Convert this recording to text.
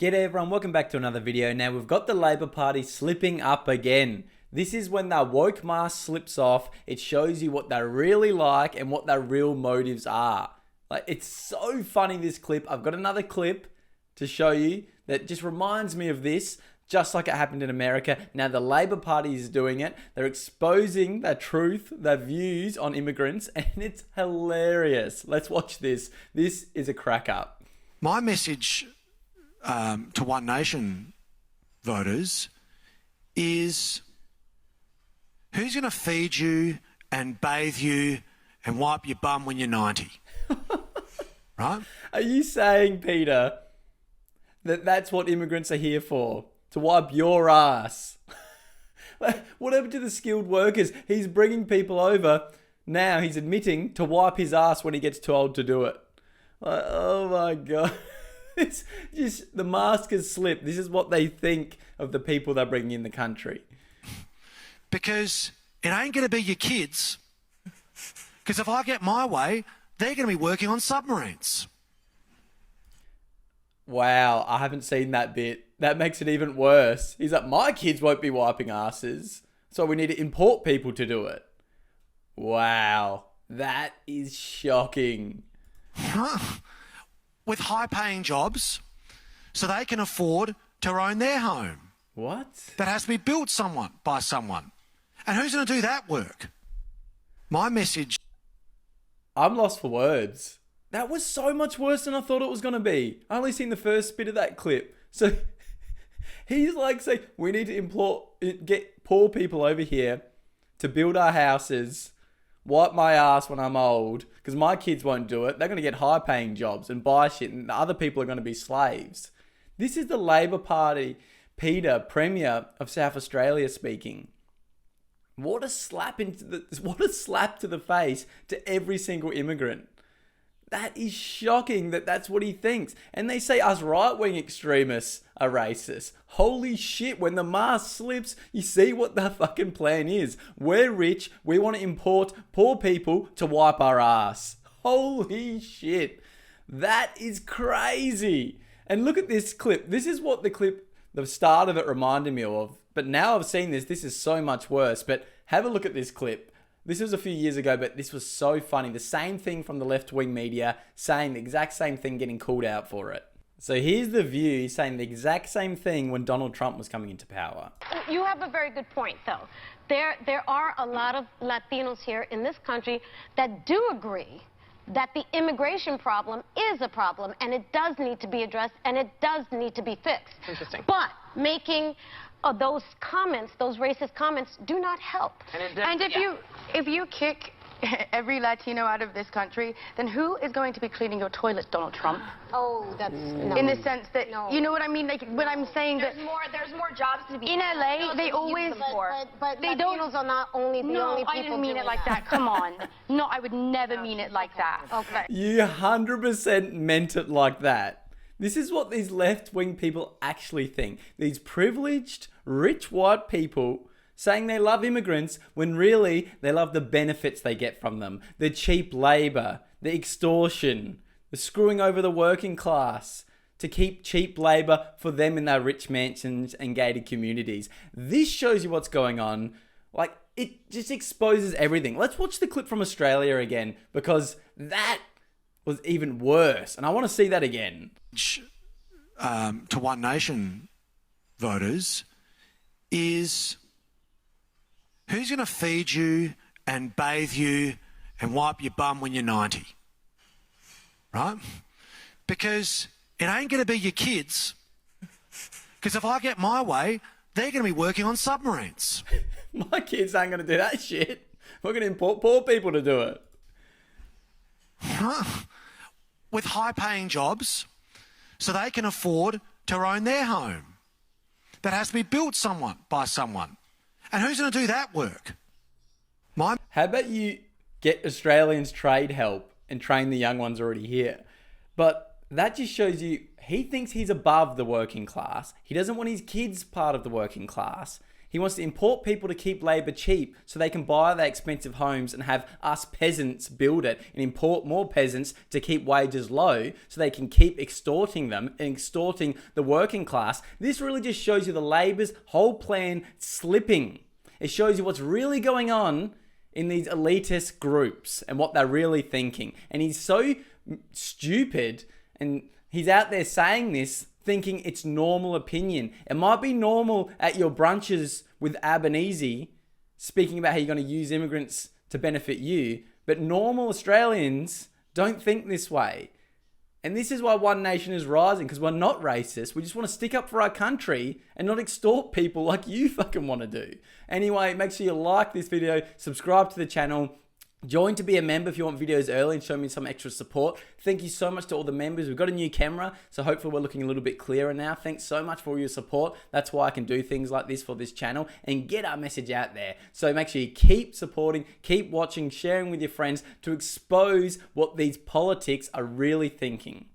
G'day everyone, welcome back to another video. Now we've got the Labor Party slipping up again. This is when their woke mask slips off. It shows you what they're really like and what their real motives are. Like, it's so funny, this clip. I've got another clip to show you that just reminds me of this, just like it happened in America. Now the Labor Party is doing it. They're exposing their truth, their views on immigrants, and it's hilarious. Let's watch this. This is a crack up. My message to One Nation voters is, who's going to feed you and bathe you and wipe your bum when you're 90? Right? Are you saying, Peter, that that's what immigrants are here for? To wipe your ass? What happened to the skilled workers? He's bringing people over. Now he's admitting to wipe his ass when he gets too old to do it. Like, oh my God. It's just, the mask has slipped. This is what they think of the people they're bringing in the country. Because it ain't going to be your kids. Because if I get my way, they're going to be working on submarines. Wow, I haven't seen that bit. That makes it even worse. He's like, my kids won't be wiping asses, so we need to import people to do it. Wow, that is shocking. With high-paying jobs, so they can afford to own their home. What? That has to be built by someone. And who's going to do that work? My message... I'm lost for words. That was so much worse than I thought it was going to be. I only seen the first bit of that clip. So he's like saying, we need to get poor people over here to build our houses, wipe my ass when I'm old, because my kids won't do it. They're going to get high-paying jobs and buy shit, and the other people are going to be slaves. This is the Labor Party, Peter, Premier of South Australia speaking. What a slap to the face to every single immigrant. That is shocking that that's what he thinks. And they say us right-wing extremists are racist. Holy shit, when the mask slips, you see what the fucking plan is. We're rich, we want to import poor people to wipe our ass. Holy shit. That is crazy. And look at this clip. This is what the start of it reminded me of. But now I've seen this is so much worse. But have a look at this clip. This was a few years ago, but this was so funny. The same thing from the left-wing media, saying the exact same thing, getting called out for it. So here's The View saying the exact same thing when Donald Trump was coming into power. You have a very good point, though. There are a lot of Latinos here in this country that do agree that the immigration problem is a problem, and it does need to be addressed, and it does need to be fixed. Interesting. But making those comments, those racist comments, do not help. And if you kick every Latino out of this country, then who is going to be cleaning your toilets, Donald Trump? Oh, that's no. In the sense that, No. you know what I mean? Like, when I'm saying There's that more jobs to be in LA, they always... But They Latinos are not only the only No, people I didn't mean doing it like that. Come on. No, I would never mean it like that. Okay. You 100% meant it like that. This is what these left-wing people actually think. These privileged, rich white people saying they love immigrants when really they love the benefits they get from them. The cheap labor, the extortion, the screwing over the working class to keep cheap labor for them in their rich mansions and gated communities. This shows you what's going on. Like, it just exposes everything. Let's watch the clip from Australia again, because that was even worse. And I want to see that again. To One Nation voters is, who's going to feed you and bathe you and wipe your bum when you're 90? Right? Because it ain't going to be your kids. Because if I get my way, they're going to be working on submarines. My kids aren't going to do that shit. We're going to import poor people to do it. With high-paying jobs, so they can afford to own their home. That has to be built by someone. And who's going to do that work? How about you get Australians trade help and train the young ones already here? But that just shows you he thinks he's above the working class. He doesn't want his kids part of the working class. He wants to import people to keep labour cheap so they can buy their expensive homes and have us peasants build it, and import more peasants to keep wages low so they can keep extorting them and extorting the working class. This really just shows you the Labor's whole plan slipping. It shows you what's really going on in these elitist groups and what they're really thinking. And he's so stupid, and he's out there saying this thinking it's normal opinion. It might be normal at your brunches with Albanese, speaking about how you're going to use immigrants to benefit you, but normal Australians don't think this way. And this is why One Nation is rising, because we're not racist. We just want to stick up for our country and not extort people like you fucking want to do. Anyway, make sure you like this video, subscribe to the channel, join to be a member if you want videos early and show me some extra support. Thank you so much to all the members. We've got a new camera, so hopefully we're looking a little bit clearer now. Thanks so much for all your support. That's why I can do things like this for this channel and get our message out there. So make sure you keep supporting, keep watching, sharing with your friends to expose what these politics are really thinking.